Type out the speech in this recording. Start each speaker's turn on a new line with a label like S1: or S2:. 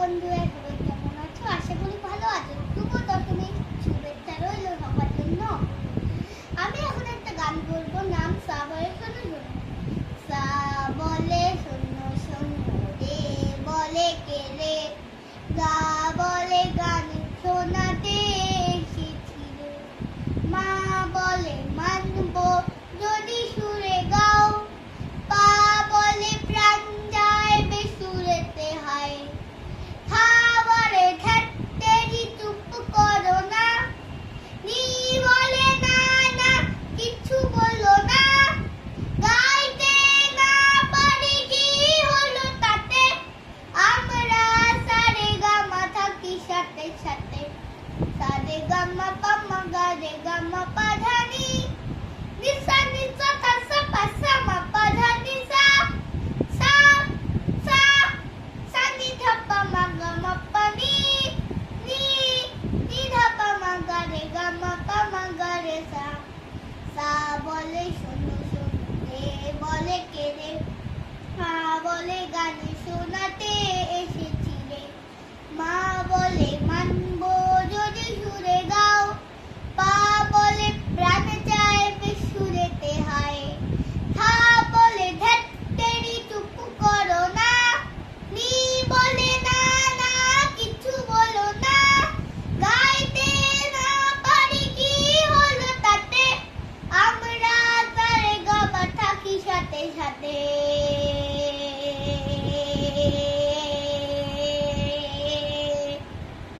S1: বন্ধুরা, সবাই কেমন আছো? আশা করি ভালো আছো। শুভ দশমীর শুভেচ্ছা রইল সবার জন্য। আমি এখন একটা গান বলবো, নাম সা বলে শোনো শোনো। সা বলে শোনো শোনো, রে বলে কে রে, গা বলে গান শোনাতে এসেছি রে। মা বলে মানবো যদি সুরে গাও, পা বলে প্রাণ যায় বেসুরেতে হায়। থা বলে ধ্যাত্তেরি চুপ করো না, নি বলে না না কিছু বলো না। গাইতে না পারি কি হলো তাতে, আমরা সারে গামা থাকি সাথে সাথে। সারে গামা পামা গা রে গামা পা ধা নি, নিসা নিসা থা সা পা সা মা পা ধা নি সা। সা সা সা নি ধা পা মা গা মা পা নি, নি নি ধা পা মা গা রে গামা পা মা গা রে সা। সা বলে শোনো শোনো, রে বলে কে রে, মা বলে গান শোনাতে এসেছি রে। মা